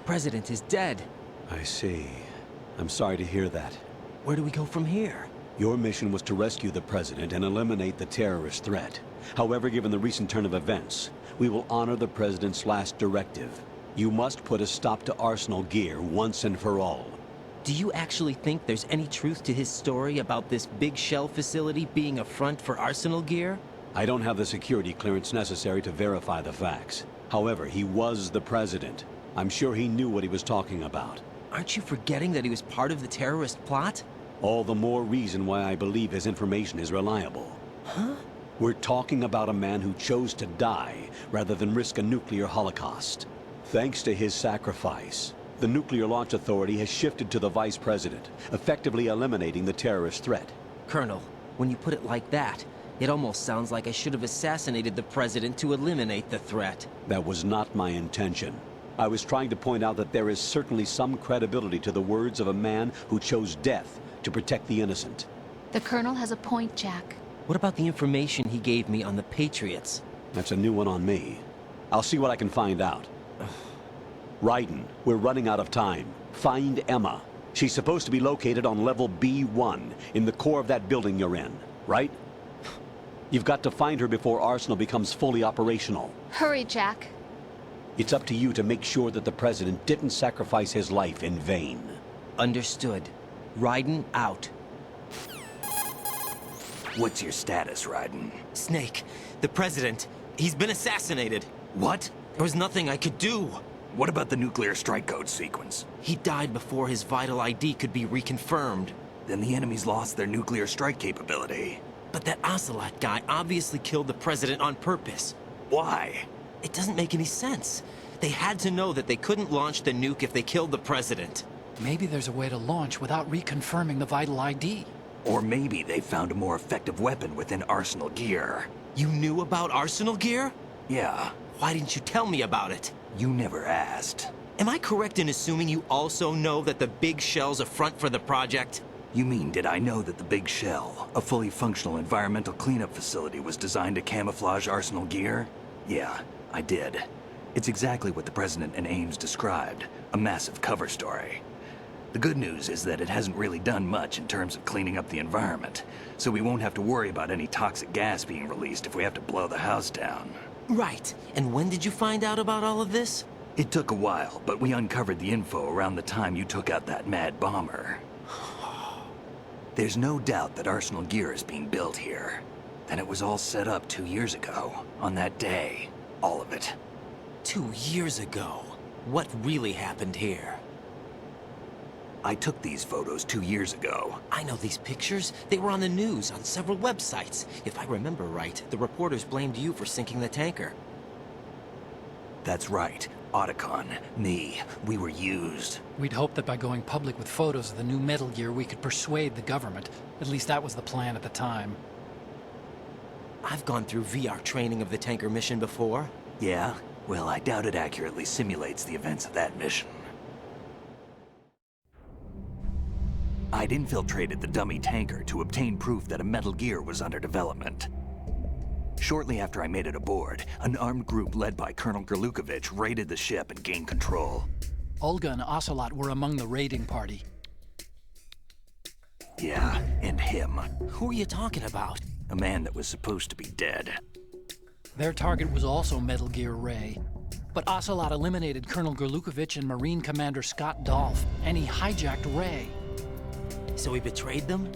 president is dead. I see. I'm sorry to hear that. Where do we go from here? Your mission was to rescue the president and eliminate the terrorist threat. However, given the recent turn of events, we will honor the president's last directive. You must put a stop to Arsenal gear once and for all. Do you actually think there's any truth to his story about this big shell facility being a front for Arsenal gear? I don't have the security clearance necessary to verify the facts. However, he was the president. I'm sure he knew what he was talking about. Aren't you forgetting that he was part of the terrorist plot? All the more reason why I believe his information is reliable. Huh? We're talking about a man who chose to die rather than risk a nuclear holocaust. Thanks to his sacrifice, the Nuclear Launch Authority has shifted to the vice president, effectively eliminating the terrorist threat. Colonel, when you put it like that, it almost sounds like I should have assassinated the president to eliminate the threat. That was not my intention. I was trying to point out that there is certainly some credibility to the words of a man who chose death to protect the innocent. The Colonel has a point, Jack. What about the information he gave me on the Patriots? That's a new one on me. I'll see what I can find out. Ryzen, we're running out of time. Find Emma. She's supposed to be located on level B1, in the core of that building you're in, right? You've got to find her before Arsenal becomes fully operational. Hurry, Jack. It's up to you to make sure that the president didn't sacrifice his life in vain. Understood. Ryzen out. What's your status, Ryzen? Snake, the president, he's been assassinated. What? There was nothing I could do. What about the nuclear strike code sequence? He died before his vital ID could be reconfirmed. Then the enemy's lost their nuclear strike capability. But that Ocelot guy obviously killed the president on purpose. Why? It doesn't make any sense. They had to know that they couldn't launch the nuke if they killed the president. Maybe there's a way to launch without reconfirming the vital ID. Or maybe they found a more effective weapon within Arsenal gear. You knew about Arsenal gear? Yeah. Why didn't you tell me about it? You never asked. Am I correct in assuming you also know that the big shell's a front for the project? You mean, did I know that the Big Shell, a fully functional environmental cleanup facility, was designed to camouflage Arsenal gear? Yeah, I did. It's exactly what the President and Ames described, a massive cover story. The good news is that it hasn't really done much in terms of cleaning up the environment, so we won't have to worry about any toxic gas being released if we have to blow the house down. Right. And when did you find out about all of this? It took a while, but we uncovered the info around the time you took out that mad bomber. There's no doubt that Arsenal gear is being built here. And it was all set up 2 years ago, on that day. All of it. 2 years ago? What really happened here? I took these photos 2 years ago. I know these pictures. They were on the news, on several websites. If I remember right, the reporters blamed you for sinking the tanker. That's right. Otacon, me, we were used. We'd hoped that by going public with photos of the new Metal Gear, we could persuade the government. At least that was the plan at the time. I've gone through VR training of the tanker mission before. Yeah? Well, I doubt it accurately simulates the events of that mission. I'd infiltrated the dummy tanker to obtain proof that a Metal Gear was under development. Shortly after I made it aboard, an armed group led by Colonel Gerlukovich raided the ship and gained control. Olga and Ocelot were among the raiding party. Yeah, and him. Who are you talking about? A man that was supposed to be dead. Their target was also Metal Gear Ray. But Ocelot eliminated Colonel Gerlukovich and Marine Commander Scott Dolph, and he hijacked Ray. So he betrayed them?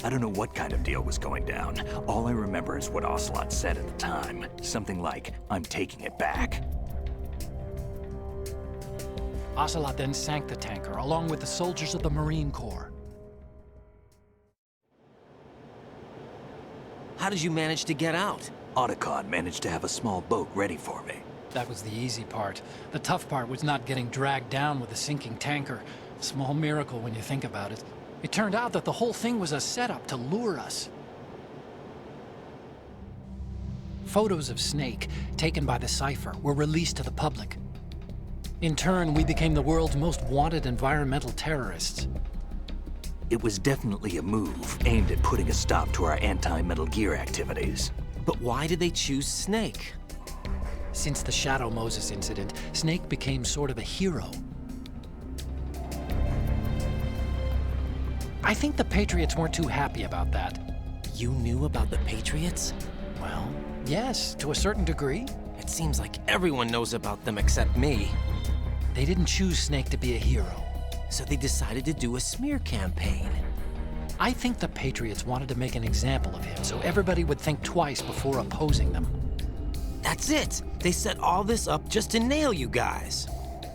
I don't know what kind of deal was going down. All I remember is what Ocelot said at the time. Something like, "I'm taking it back." Ocelot then sank the tanker, along with the soldiers of the Marine Corps. How did you manage to get out? Otacon managed to have a small boat ready for me. That was the easy part. The tough part was not getting dragged down with the sinking tanker. Small miracle when you think about it. It turned out that the whole thing was a setup to lure us. Photos of Snake, taken by the Cypher, were released to the public. In turn, we became the world's most wanted environmental terrorists. It was definitely a move aimed at putting a stop to our anti-Metal Gear activities. But why did they choose Snake? Since the Shadow Moses incident, Snake became sort of a hero. I think the Patriots weren't too happy about that. You knew about the Patriots? Well, yes, to a certain degree. It seems like everyone knows about them except me. They didn't choose Snake to be a hero. So they decided to do a smear campaign. I think the Patriots wanted to make an example of him so everybody would think twice before opposing them. That's it! They set all this up just to nail you guys.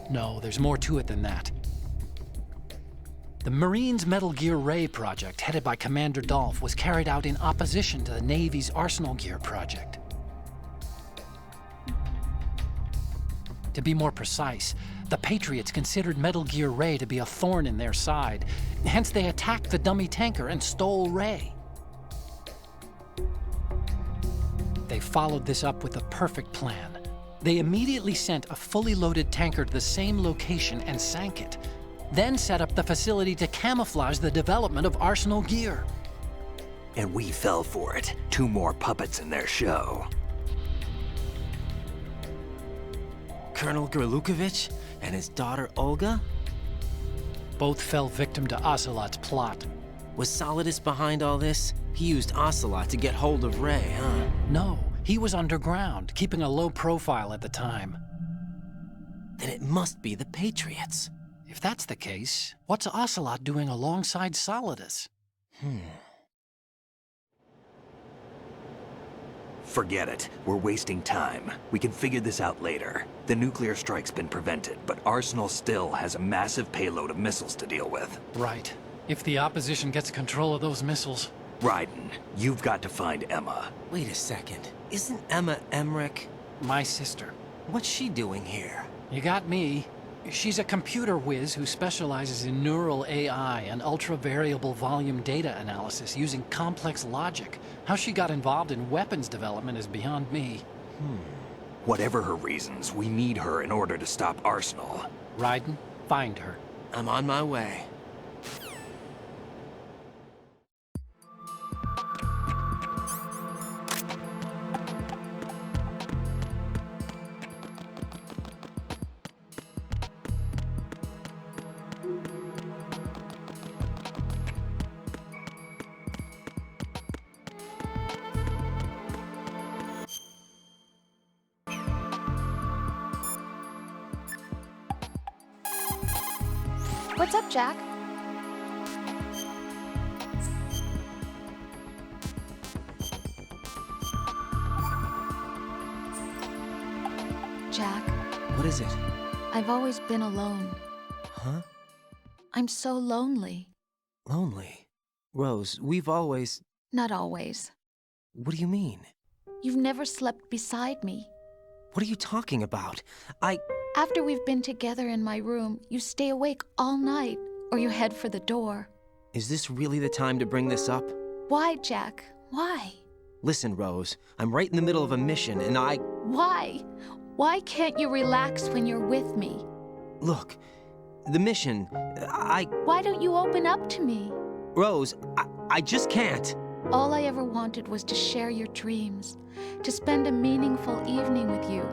No, there's more to it than that. The Marines' Metal Gear Ray project, headed by Commander Dolph, was carried out in opposition to the Navy's Arsenal Gear project. To be more precise, the Patriots considered Metal Gear Ray to be a thorn in their side. Hence, they attacked the dummy tanker and stole Ray. They followed this up with a perfect plan. They immediately sent a fully loaded tanker to the same location and sank it, then set up the facility to camouflage the development of Arsenal Gear. And we fell for it. 2 more puppets in their show. Colonel Gerlukovich and his daughter Olga? Both fell victim to Ocelot's plot. Was Solidus behind all this? He used Ocelot to get hold of Ray, huh? No, he was underground, keeping a low profile at the time. Then it must be the Patriots. If that's the case, what's Ocelot doing alongside Solidus? Forget it. We're wasting time. We can figure this out later. The nuclear strike's been prevented, but Arsenal still has a massive payload of missiles to deal with. Right. If the opposition gets control of those missiles... Ryden, you've got to find Emma. Wait a second. Isn't Emma Emmerich? My sister. What's she doing here? You got me. She's a computer whiz who specializes in neural AI and ultra-variable volume data analysis using complex logic. How she got involved in weapons development is beyond me. Whatever her reasons, we need her in order to stop Arsenal. Ryden, find her. I'm on my way. What's up, Jack? Jack, What is it? I've always been alone. Huh? I'm so lonely. Lonely. Rose, we've always... Not always. What do you mean? You've never slept beside me. What are you talking about? After we've been together in my room, you stay awake all night, or you head for the door. Is this really the time to bring this up? Why, Jack? Why? Listen, Rose, I'm right in the middle of a mission and Why? Why can't you relax when you're with me? Look, the mission, Why don't you open up to me? Rose, I just can't. All I ever wanted was to share your dreams, to spend a meaningful evening with you.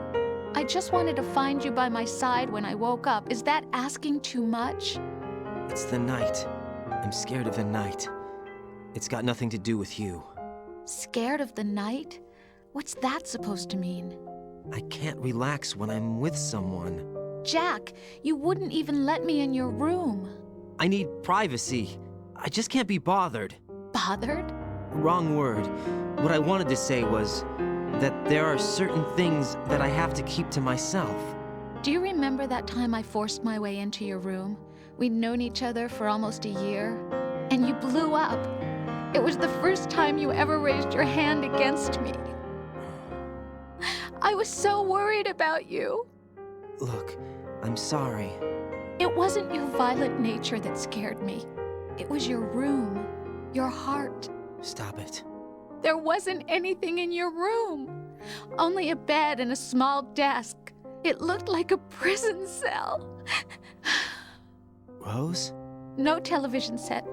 I just wanted to find you by my side when I woke up. Is that asking too much? It's the night. I'm scared of the night. It's got nothing to do with you. Scared of the night? What's that supposed to mean? I can't relax when I'm with someone. Jack, you wouldn't even let me in your room. I need privacy. I just can't be bothered. Bothered? Wrong word. What I wanted to say was that there are certain things that I have to keep to myself. Do you remember that time I forced my way into your room? We'd known each other for almost a year, and you blew up. It was the first time you ever raised your hand against me. I was so worried about you. Look, I'm sorry. It wasn't your violent nature that scared me. It was your room, your heart. Stop it. There wasn't anything in your room. Only a bed and a small desk. It looked like a prison cell. Rose? No television set.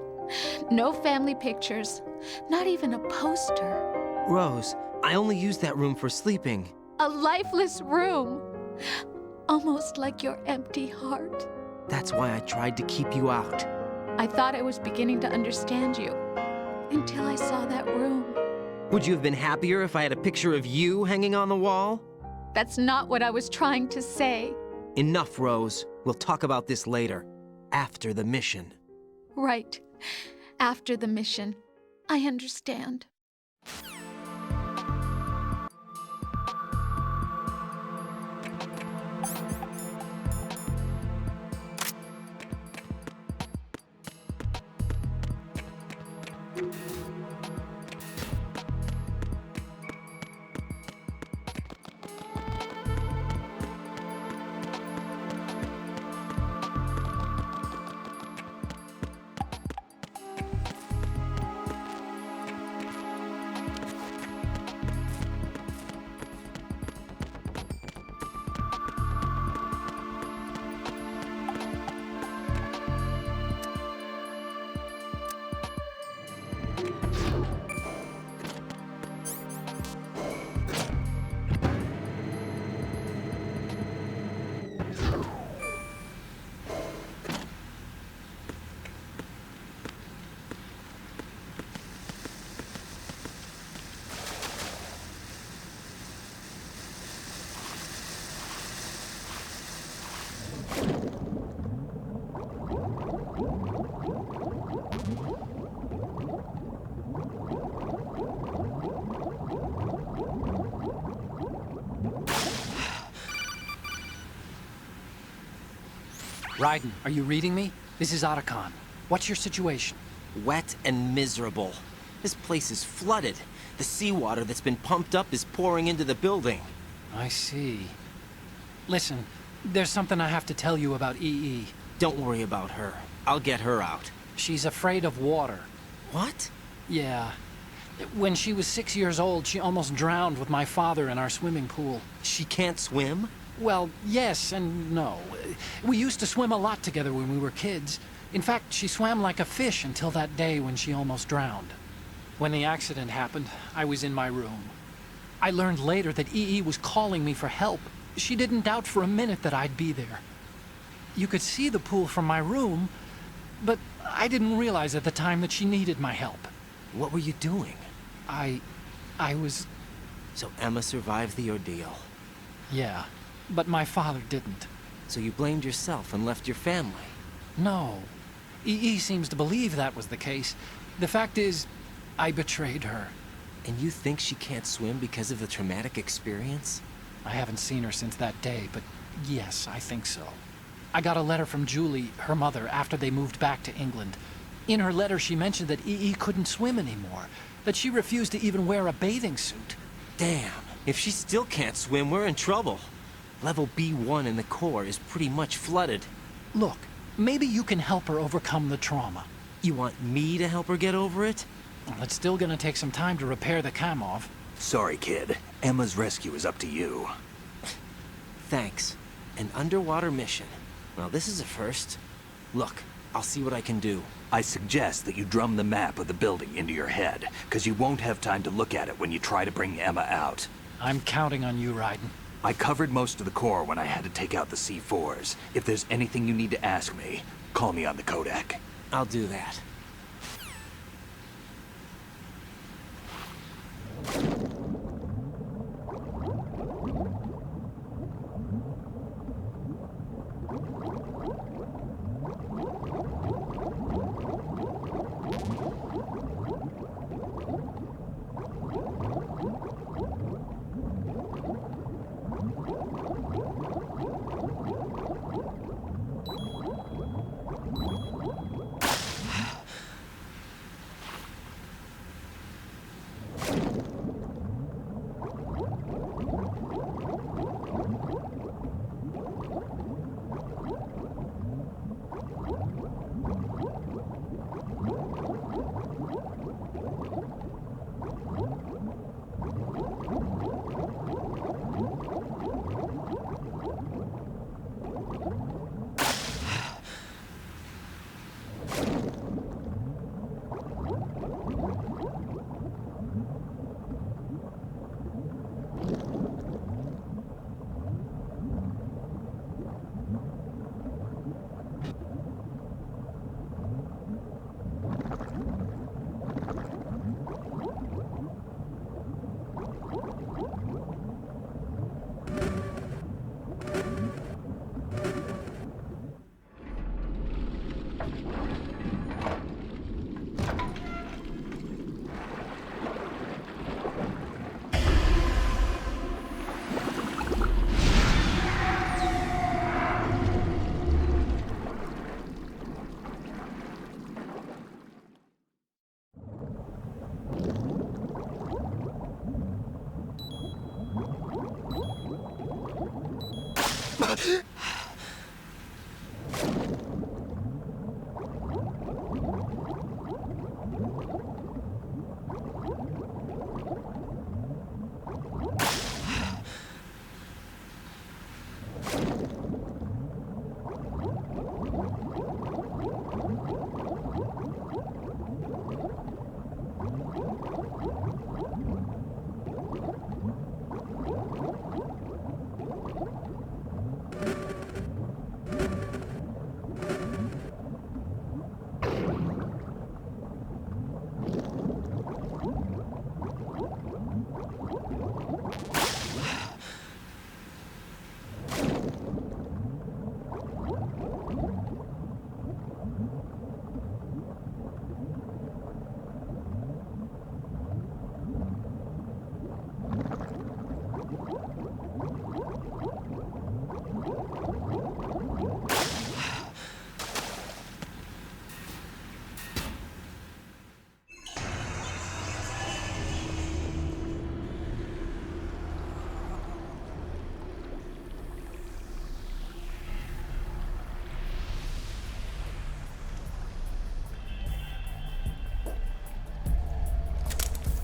No family pictures. Not even a poster. Rose, I only use that room for sleeping. A lifeless room. Almost like your empty heart. That's why I tried to keep you out. I thought I was beginning to understand you. Until I saw that room. Would you have been happier if I had a picture of you hanging on the wall? That's not what I was trying to say. Enough, Rose. We'll talk about this later. After the mission. Right. After the mission. I understand. Ryden, are you reading me? This is Otacon. What's your situation? Wet and miserable. This place is flooded. The seawater that's been pumped up is pouring into the building. I see. Listen, there's something I have to tell you about EE. Don't worry about her. I'll get her out. She's afraid of water. What? Yeah. When she was 6 years old, she almost drowned with my father in our swimming pool. She can't swim? Well, yes and no. We used to swim a lot together when we were kids. In fact, she swam like a fish until that day when she almost drowned. When the accident happened, I was in my room. I learned later that EE was calling me for help. She didn't doubt for a minute that I'd be there. You could see the pool from my room, but I didn't realize at the time that she needed my help. What were you doing? I was... So Emma survived the ordeal. Yeah, but my father didn't. So you blamed yourself and left your family? No. EE seems to believe that was the case. The fact is, I betrayed her. And you think she can't swim because of the traumatic experience? I haven't seen her since that day, but yes, I think so. I got a letter from Julie, her mother, after they moved back to England. In her letter, she mentioned that EE couldn't swim anymore, that she refused to even wear a bathing suit. Damn, if she still can't swim, we're in trouble. Level B1 in the core is pretty much flooded. Look, maybe you can help her overcome the trauma. You want me to help her get over it? Well, it's still gonna take some time to repair the Kamov. Sorry, kid. Emma's rescue is up to you. Thanks. An underwater mission. Well, this is a first. Look, I'll see what I can do. I suggest that you drum the map of the building into your head, because you won't have time to look at it when you try to bring Emma out. I'm counting on you, Ryden. I covered most of the core when I had to take out the C4s. If there's anything you need to ask me, call me on the Kodak. I'll do that.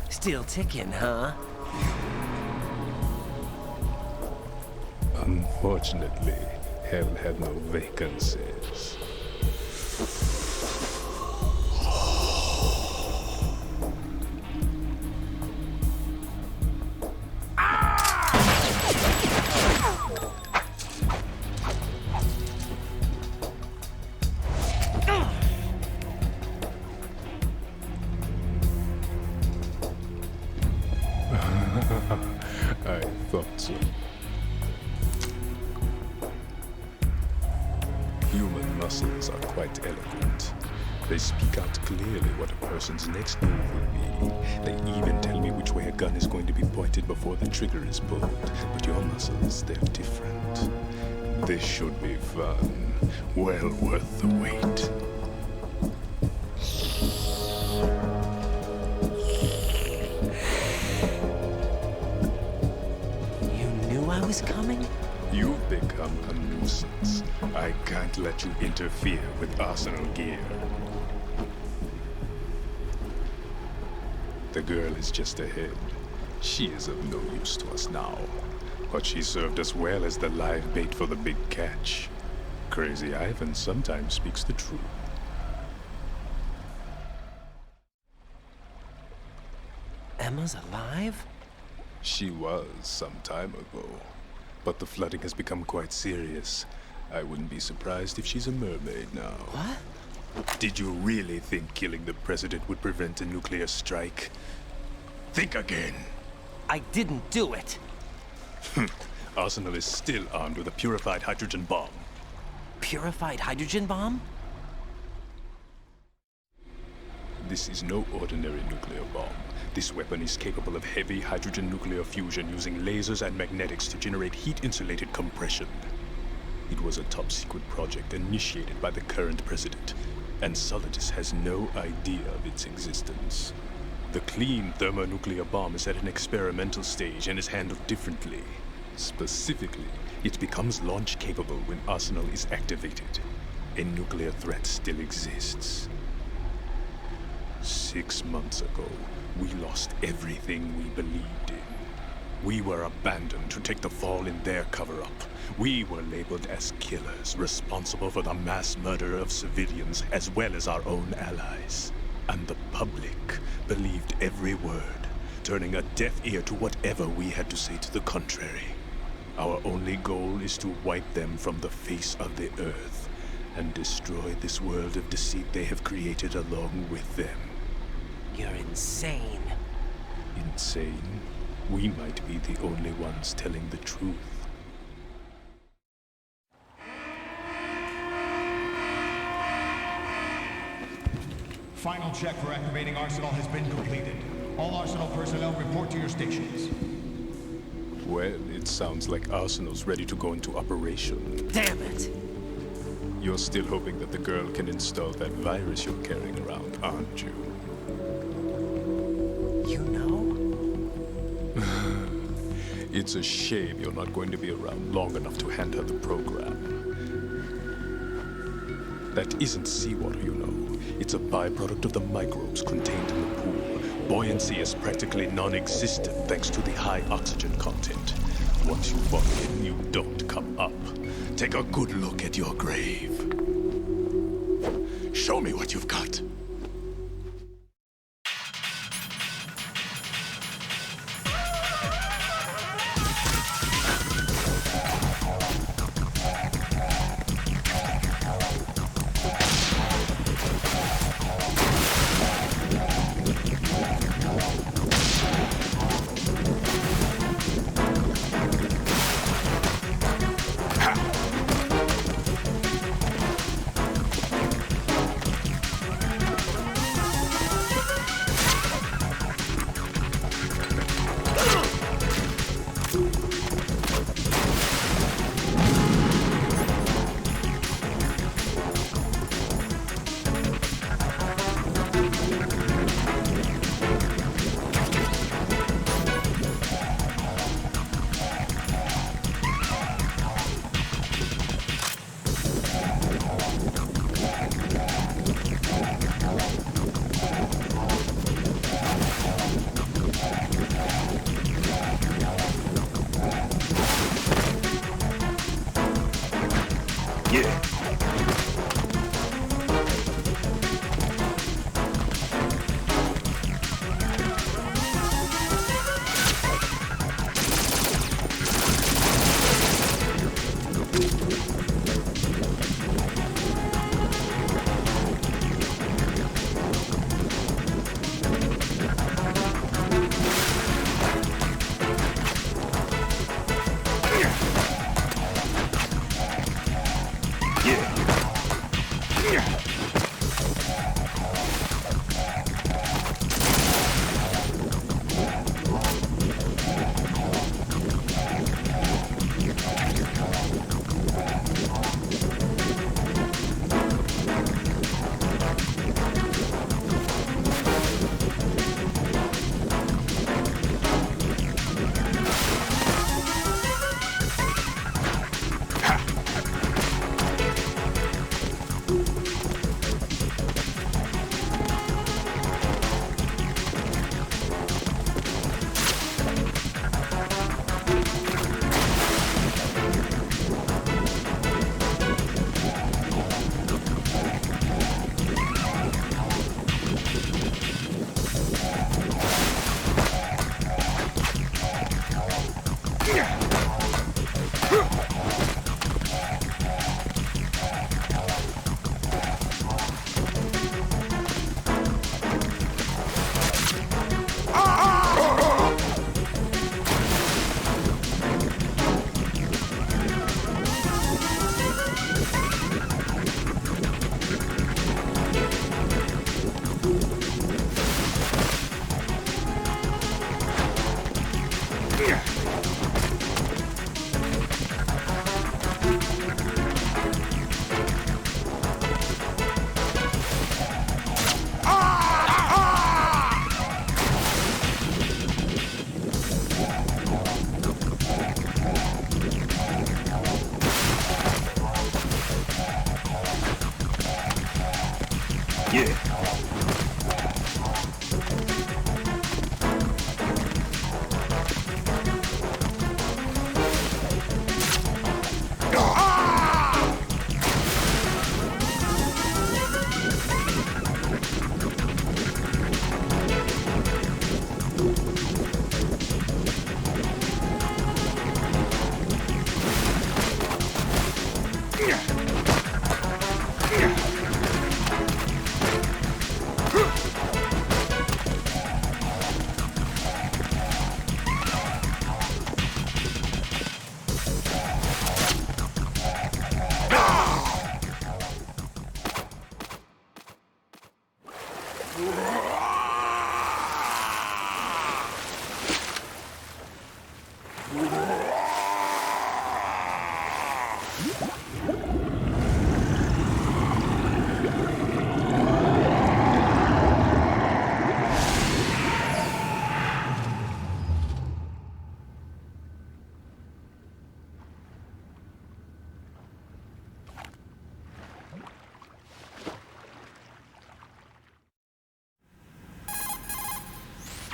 Still ticking, huh? Unfortunately, hell had no vacancies. I thought so. Human muscles are quite eloquent. They speak out clearly what a person's next move will be. They even tell me which way a gun is going to be pointed before the trigger is pulled. But your muscles, they're different. This should be fun. Well worth the wait. I was coming? You've become a nuisance. I can't let you interfere with arsenal gear. The girl is just ahead. She is of no use to us now. But she served us well as the live bait for the big catch. Crazy Ivan sometimes speaks the truth. Emma's alive? She was some time ago. But the flooding has become quite serious. I wouldn't be surprised if she's a mermaid now. What? Did you really think killing the president would prevent a nuclear strike? Think again. I didn't do it. Arsenal is still armed with a purified hydrogen bomb. Purified hydrogen bomb? This is no ordinary nuclear bomb. This weapon is capable of heavy hydrogen nuclear fusion using lasers and magnetics to generate heat-insulated compression. It was a top-secret project initiated by the current president, and Solidus has no idea of its existence. The clean thermonuclear bomb is at an experimental stage and is handled differently. Specifically, it becomes launch-capable when Arsenal is activated. A nuclear threat still exists. 6 months ago, we lost everything we believed in. We were abandoned to take the fall in their cover-up. We were labeled as killers, responsible for the mass murder of civilians as well as our own allies. And the public believed every word, turning a deaf ear to whatever we had to say to the contrary. Our only goal is to wipe them from the face of the earth and destroy this world of deceit they have created along with them. You're insane. Insane? We might be the only ones telling the truth. Final check for activating Arsenal has been completed. All Arsenal personnel report to your stations. Well, it sounds like Arsenal's ready to go into operation. Damn it! You're still hoping that the girl can install that virus you're carrying around, aren't you? You know? It's a shame you're not going to be around long enough to hand her the program. That isn't seawater, you know. It's a byproduct of the microbes contained in the pool. Buoyancy is practically non-existent thanks to the high oxygen content. Once you fall in, you don't come up. Take a good look at your grave. Show me what you've got.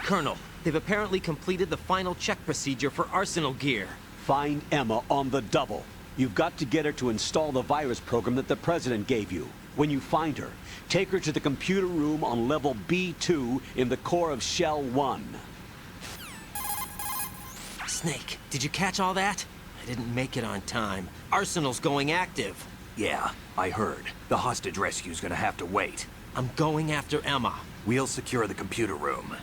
Colonel, they've apparently completed the final check procedure for Arsenal gear. Find Emma on the double. You've got to get her to install the virus program that the President gave you. When you find her, take her to the computer room on level B2 in the core of Shell 1. Snake, did you catch all that? I didn't make it on time. Arsenal's going active. Yeah, I heard. The hostage rescue's gonna have to wait. I'm going after Emma. We'll secure the computer room.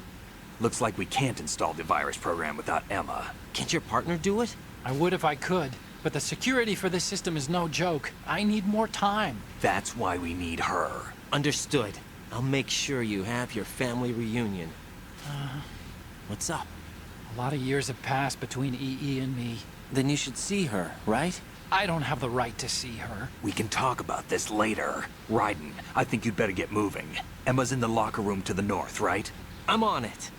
Looks like we can't install the virus program without Emma. Can't your partner do it? I would if I could, but the security for this system is no joke. I need more time. That's why we need her. Understood. I'll make sure you have your family reunion. What's up? A lot of years have passed between EE and me. Then you should see her, right? I don't have the right to see her. We can talk about this later. Ryden, I think you'd better get moving. Emma's in the locker room to the north, right? I'm on it.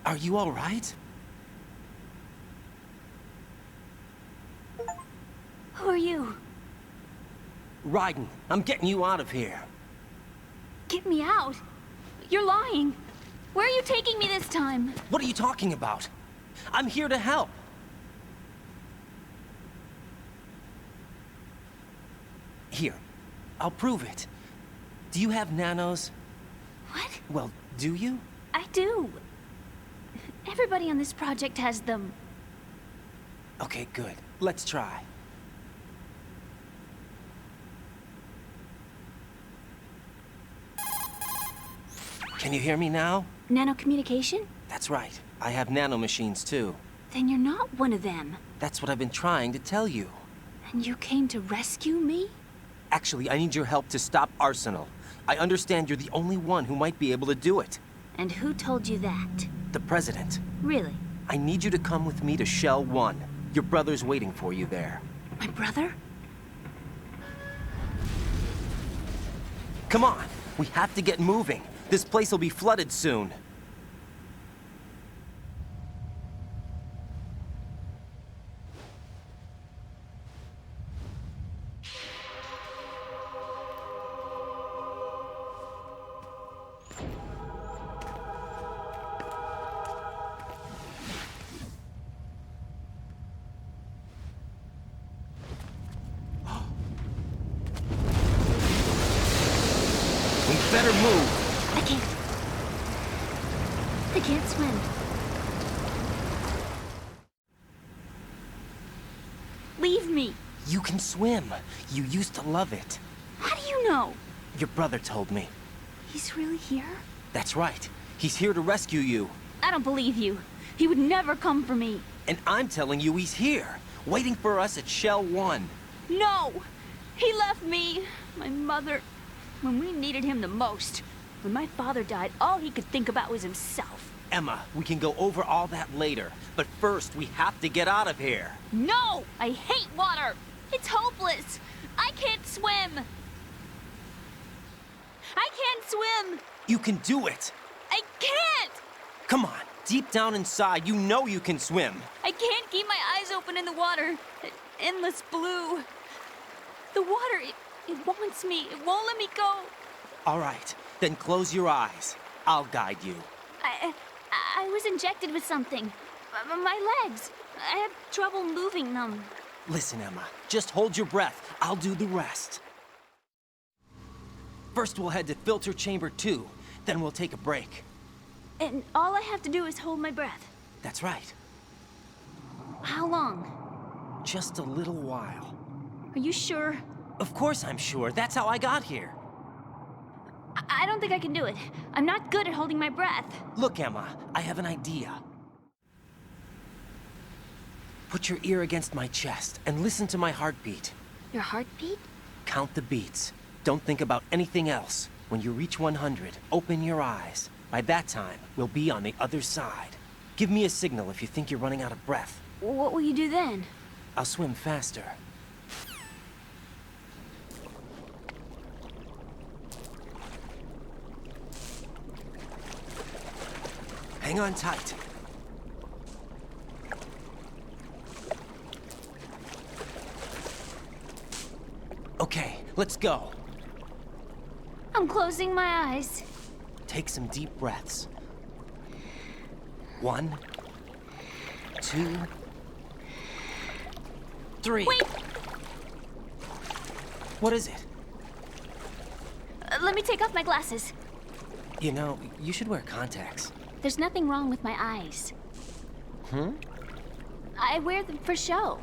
Are you all right? Who are you? Ryden, I'm getting you out of here. Get me out. You're lying. Where are you taking me this time? What are you talking about? I'm here to help. Here, I'll prove it. Do you have nanos? What? Well, do you? I do. Everybody on this project has them. Okay, good. Let's try. Can you hear me now? Nanocommunication? That's right. I have nanomachines too. Then you're not one of them. That's what I've been trying to tell you. And you came to rescue me? Actually, I need your help to stop Arsenal. I understand you're the only one who might be able to do it. And who told you that? The President. Really? I need you to come with me to Shell 1. Your brother's waiting for you there. My brother? Come on! We have to get moving. This place will be flooded soon. better move. I can't swim. Leave me. You can swim. You used to love it. How do you know? Your brother told me. He's really here? That's right. He's here to rescue you. I don't believe you. He would never come for me. And I'm telling you he's here, waiting for us at Shell 1. No! He left me, my mother, when we needed him the most. When my father died, all he could think about was himself. Emma, we can go over all that later, but first we have to get out of here. No! I hate water! It's hopeless! I can't swim! I can't swim! You can do it. I can't! Come on, deep down inside, you know you can swim. I can't keep my eyes open in the water. Endless blue. The water, it wants me. It won't let me go. All right, then close your eyes. I'll guide you. I was injected with something. My legs. I have trouble moving them. Listen, Emma, just hold your breath. I'll do the rest. First we'll head to filter chamber 2, then we'll take a break. And all I have to do is hold my breath. That's right. How long? Just a little while. Are you sure? Of course I'm sure. That's how I got here. I don't think I can do it. I'm not good at holding my breath. Look, Emma, I have an idea. Put your ear against my chest and listen to my heartbeat. Your heartbeat? Count the beats. Don't think about anything else. When you reach 100, open your eyes. By that time, we'll be on the other side. Give me a signal if you think you're running out of breath. What will you do then? I'll swim faster. Hang on tight. Okay, let's go. I'm closing my eyes. Take some deep breaths. 1, 2, 3. Wait! What is it? Let me take off my glasses. You know, you should wear contacts. There's nothing wrong with my eyes. I wear them for show.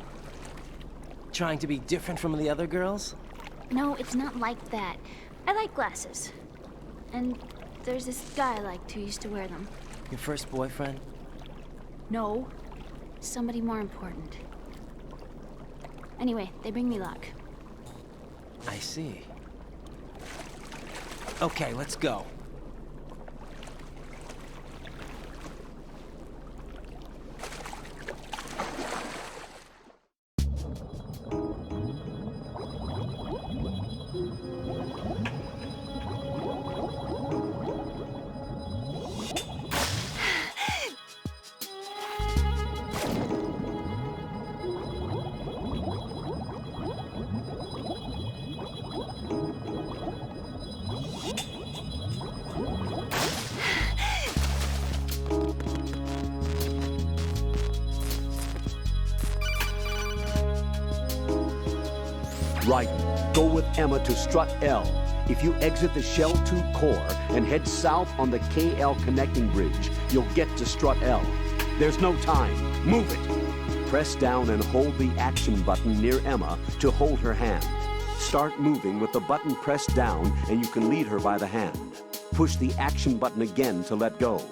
Trying to be different from the other girls? No, it's not like that. I like glasses. And there's this guy I liked who used to wear them. Your first boyfriend? No. Somebody more important. Anyway, they bring me luck. I see. Okay, let's go. Ryzen, go with Emma to strut L. If you exit the Shell 2 core and head south on the KL connecting bridge, you'll get to strut L. There's no time. Move it. Press down and hold the action button near Emma to hold her hand. Start moving with the button pressed down and you can lead her by the hand. Push the action button again to let go.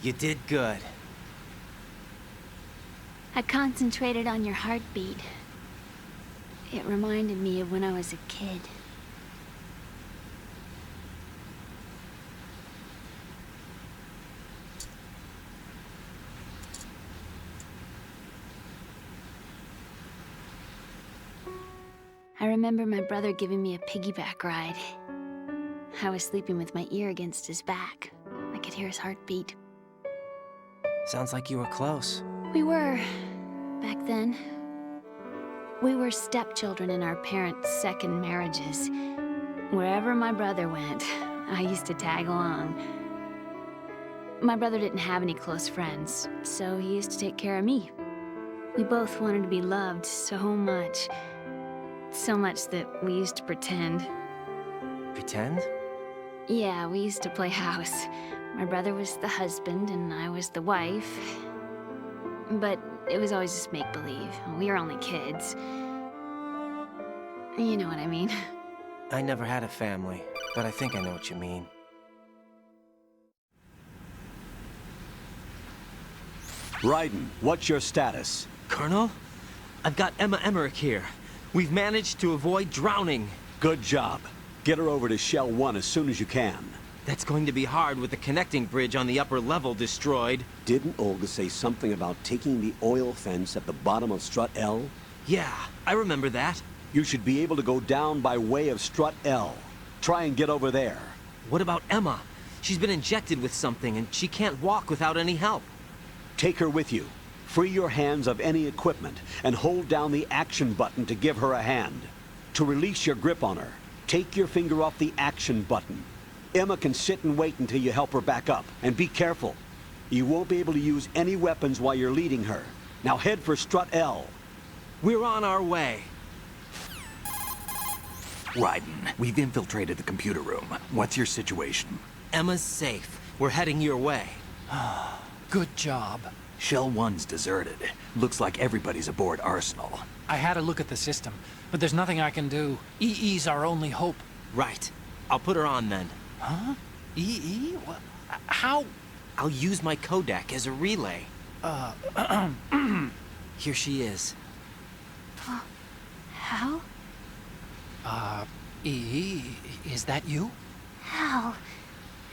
You did good. I concentrated on your heartbeat. It reminded me of when I was a kid. I remember my brother giving me a piggyback ride. I was sleeping with my ear against his back. I could hear his heartbeat. Sounds like you were close. We were, back then. We were stepchildren in our parents' second marriages. Wherever my brother went, I used to tag along. My brother didn't have any close friends, so he used to take care of me. We both wanted to be loved so much. So much that we used to pretend. Pretend? Yeah, we used to play house. My brother was the husband and I was the wife. But it was always just make-believe. We were only kids. You know what I mean. I never had a family, but I think I know what you mean. Ryden, what's your status? Colonel? I've got Emma Emmerich here. We've managed to avoid drowning. Good job. Get her over to Shell 1 as soon as you can. That's going to be hard with the connecting bridge on the upper level destroyed. Didn't Olga say something about taking the oil fence at the bottom of Strut L? Yeah, I remember that. You should be able to go down by way of Strut L. Try and get over there. What about Emma? She's been injected with something and she can't walk without any help. Take her with you. Free your hands of any equipment and hold down the action button to give her a hand. To release your grip on her, take your finger off the action button. Emma can sit and wait until you help her back up. And be careful. You won't be able to use any weapons while you're leading her. Now head for Strut L. We're on our way. Ryden, we've infiltrated the computer room. What's your situation? Emma's safe. We're heading your way. Good job. Shell 1's deserted. Looks like everybody's aboard Arsenal. I had a look at the system, but there's nothing I can do. EE's our only hope. Right. I'll put her on then. Huh? EE? What? How? I'll use my codec as a relay. Here she is. Hal? EE, is that you? Hal?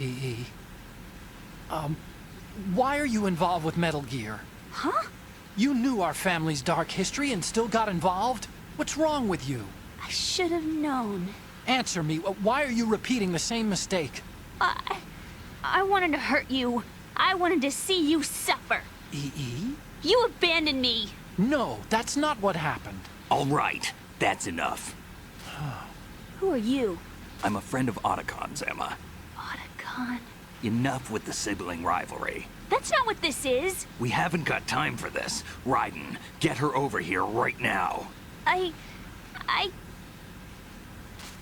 EE. Why are you involved with Metal Gear? Huh? You knew our family's dark history and still got involved? What's wrong with you? I should have known. Answer me. Why are you repeating the same mistake? I wanted to hurt you. I wanted to see you suffer. EE? You abandoned me. No, that's not what happened. All right, that's enough. Who are you? I'm a friend of Otacon's, Emma. Otacon? Enough with the sibling rivalry. That's not what this is. We haven't got time for this. Ryden, get her over here right now. I...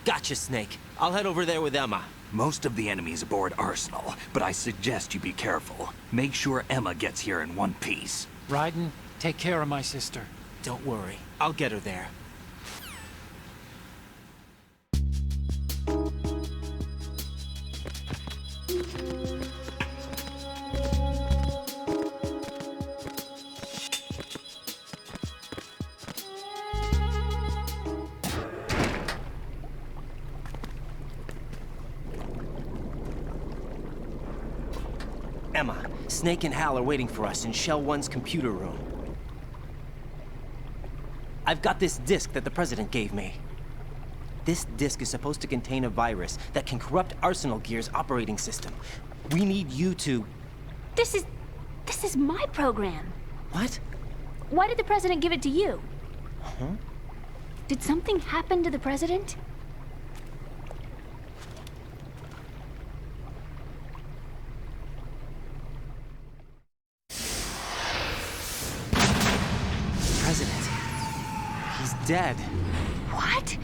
Gotcha, Snake. I'll head over there with Emma. Most of the enemy's aboard Arsenal, but I suggest you be careful. Make sure Emma gets here in one piece. Ryden, take care of my sister. Don't worry. I'll get her there. Emma, Snake and Hal are waiting for us in Shell 1's computer room. I've got this disk that the President gave me. This disk is supposed to contain a virus that can corrupt Arsenal Gear's operating system. We need you to... This is my program. What? Why did the President give it to you? Huh? Did something happen to the President? President. He's dead. What?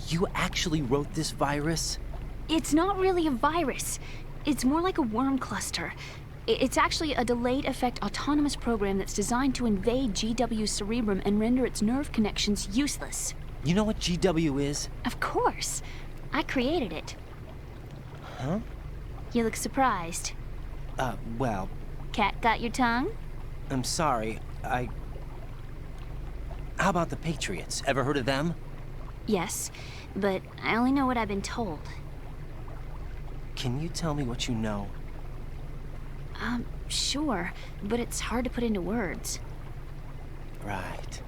You actually wrote this virus? It's not really a virus. It's more like a worm cluster. It's actually a delayed effect autonomous program that's designed to invade GW's cerebrum and render its nerve connections useless. You know what GW is? Of course. I created it. Huh? You look surprised. Well, Cat got your tongue? I'm sorry, How about the Patriots? Ever heard of them? Yes, but I only know what I've been told. Can you tell me what you know? Sure, but it's hard to put into words. Right.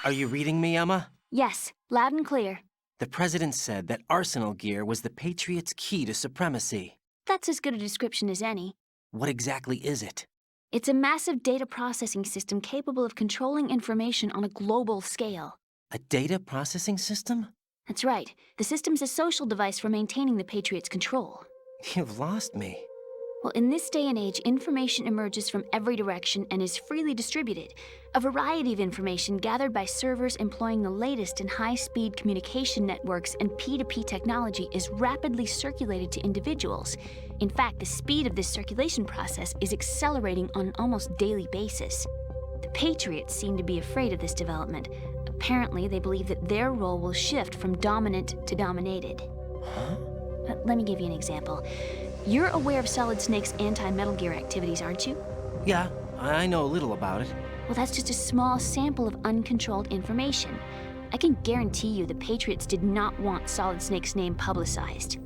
Are you reading me, Emma? Yes, loud and clear. The President said that Arsenal gear was the Patriots' key to supremacy. That's as good a description as any. What exactly is it? It's a massive data processing system capable of controlling information on a global scale. A data processing system? That's right. The system's a social device for maintaining the Patriots' control. You've lost me. Well, in this day and age, information emerges from every direction and is freely distributed. A variety of information gathered by servers employing the latest in high-speed communication networks and P2P technology is rapidly circulated to individuals. In fact, the speed of this circulation process is accelerating on an almost daily basis. The Patriots seem to be afraid of this development. Apparently, they believe that their role will shift from dominant to dominated. Huh? Let me give you an example. You're aware of Solid Snake's anti-Metal Gear activities, aren't you? Yeah, I know a little about it. Well, that's just a small sample of uncontrolled information. I can guarantee you the Patriots did not want Solid Snake's name publicized.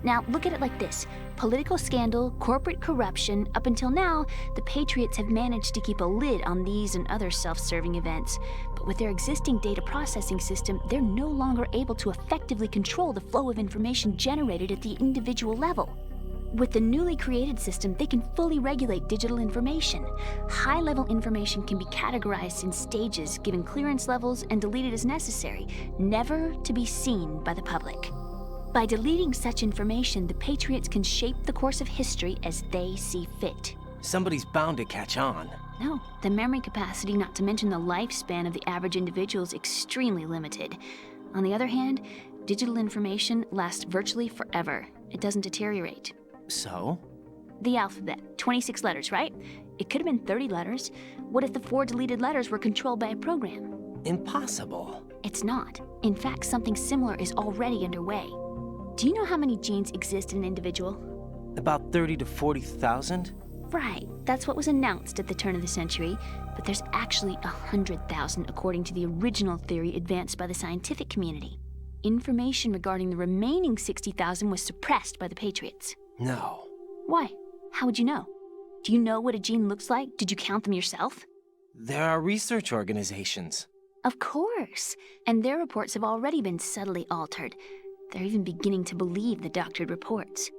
Now, look at it like this. Political scandal, corporate corruption, up until now, the Patriots have managed to keep a lid on these and other self-serving events. But with their existing data processing system, they're no longer able to effectively control the flow of information generated at the individual level. With the newly created system, they can fully regulate digital information. High-level information can be categorized in stages, given clearance levels, and deleted as necessary, never to be seen by the public. By deleting such information, the Patriots can shape the course of history as they see fit. Somebody's bound to catch on. No, the memory capacity, not to mention the lifespan of the average individual, is extremely limited. On the other hand, digital information lasts virtually forever. It doesn't deteriorate. So? The alphabet, 26 letters, right? It could have been 30 letters. What if the 4 deleted letters were controlled by a program? Impossible. It's not. In fact, something similar is already underway. Do you know how many genes exist in an individual? About 30 to 40,000? Right, that's what was announced at the turn of the century, but there's actually 100,000 according to the original theory advanced by the scientific community. Information regarding the remaining 60,000 was suppressed by the Patriots. No. Why? How would you know? Do you know what a gene looks like? Did you count them yourself? There are research organizations. Of course, and their reports have already been subtly altered. They're even beginning to believe the doctored reports.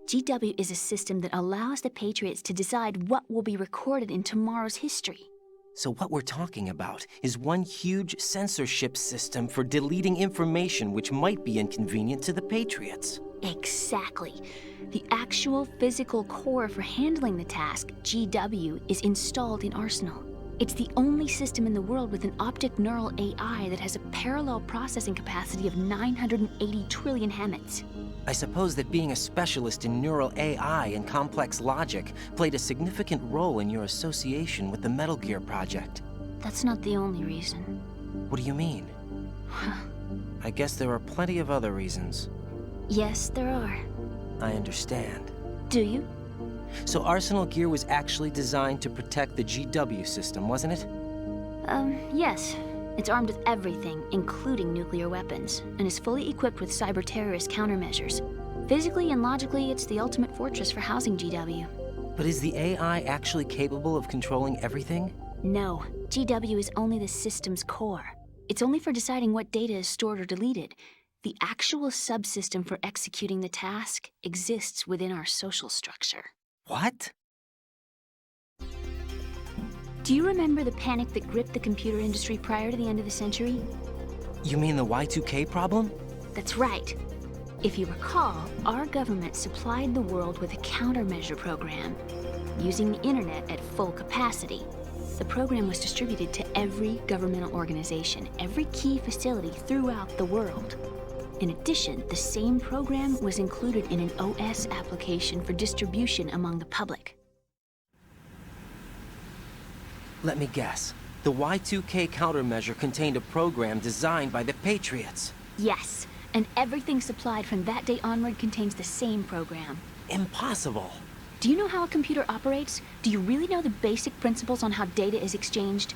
GW is a system that allows the Patriots to decide what will be recorded in tomorrow's history. So what we're talking about is one huge censorship system for deleting information which might be inconvenient to the Patriots. Exactly. The actual physical core for handling the task, GW, is installed in Arsenal. It's the only system in the world with an optic neural AI that has a parallel processing capacity of 980 trillion Hammets. I suppose that being a specialist in neural AI and complex logic played a significant role in your association with the Metal Gear project. That's not the only reason. What do you mean? I guess there are plenty of other reasons. Yes, there are. I understand. Do you? So Arsenal Gear was actually designed to protect the GW system, wasn't it? Yes. It's armed with everything, including nuclear weapons, and is fully equipped with cyber-terrorist countermeasures. Physically and logically, it's the ultimate fortress for housing GW. But is the AI actually capable of controlling everything? No. GW is only the system's core. It's only for deciding what data is stored or deleted. The actual subsystem for executing the task exists within our social structure. What? Do you remember the panic that gripped the computer industry prior to the end of the century? You mean the Y2K problem? That's right. If you recall, our government supplied the world with a countermeasure program, using the internet at full capacity. The program was distributed to every governmental organization, every key facility throughout the world. In addition, the same program was included in an OS application for distribution among the public. Let me guess. The Y2K countermeasure contained a program designed by the Patriots. Yes, And everything supplied from that day onward contains the same program. Impossible. Do you know how a computer operates? Do you really know the basic principles on how data is exchanged?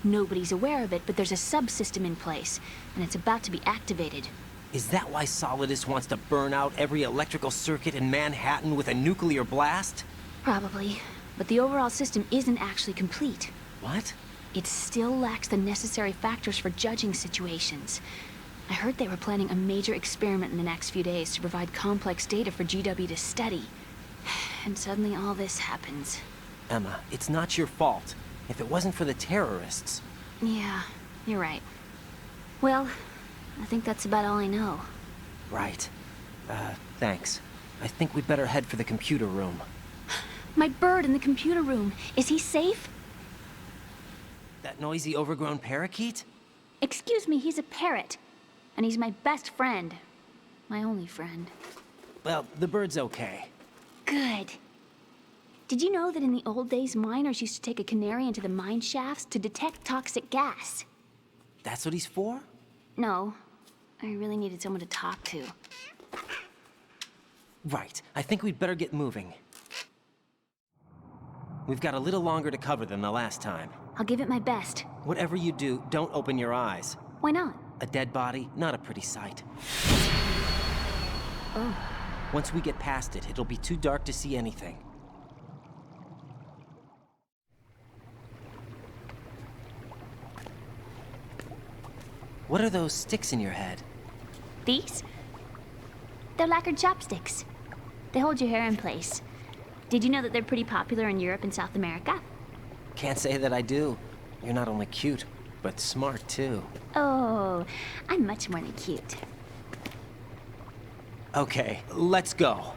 Nobody's aware of it, but there's a subsystem in place, and it's about to be activated. Is that why Solidus wants to burn out every electrical circuit in Manhattan with a nuclear blast? Probably. But the overall system isn't actually complete. What? It still lacks the necessary factors for judging situations. I heard they were planning a major experiment in the next few days to provide complex data for GW to study. And suddenly all this happens. Emma, it's not your fault. If it wasn't for the terrorists... Yeah, you're right. Well, I think that's about all I know. Right. Thanks. I think we'd better head for the computer room. My bird in the computer room. Is he safe? That noisy, overgrown parakeet? Excuse me, he's a parrot. And he's my best friend. My only friend. Well, the bird's okay. Good. Did you know that in the old days, miners used to take a canary into the mine shafts to detect toxic gas? That's what he's for? No. I really needed someone to talk to. Right. I think we'd better get moving. We've got a little longer to cover than the last time. I'll give it my best. Whatever you do, don't open your eyes. Why not? A dead body, not a pretty sight. Oh. Once we get past it, it'll be too dark to see anything. What are those sticks in your head? These? They're lacquered chopsticks. They hold your hair in place. Did you know that they're pretty popular in Europe and South America? Can't say that I do. You're not only cute, but smart too. Oh, I'm much more than cute. Okay, let's go.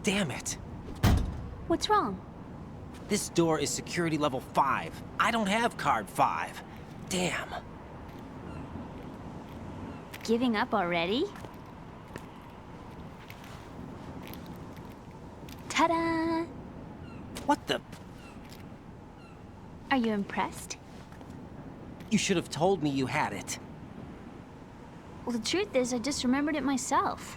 Damn it. What's wrong? This door is security level 5. I don't have card 5. Damn. Giving up already? Ta-da! What the? Are you impressed? You should have told me you had it. Well, the truth is, I just remembered it myself.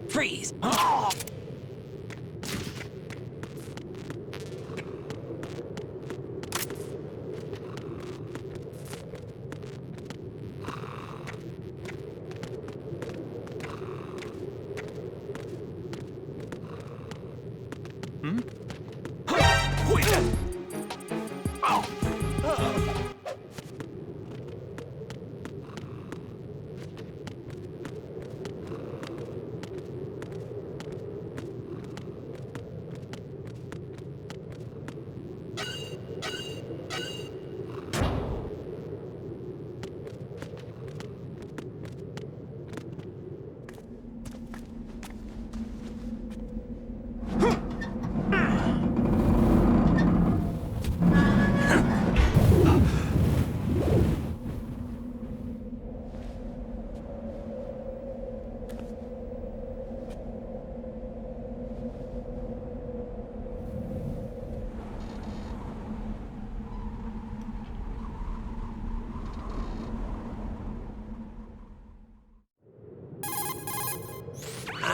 Freeze! Oh!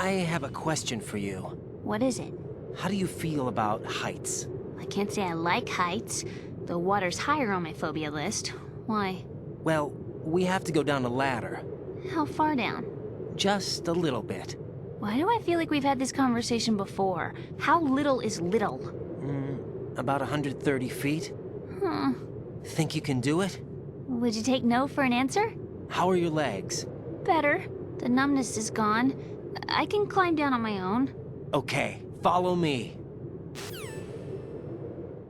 I have a question for you. What is it? How do you feel about heights? I can't say I like heights. The water's higher on my phobia list. Why? Well, we have to go down a ladder. How far down? Just a little bit. Why do I feel like we've had this conversation before? How little is little? About 130 feet. Huh. Think you can do it? Would you take no for an answer? How are your legs? Better. The numbness is gone. I can climb down on my own. Okay, follow me.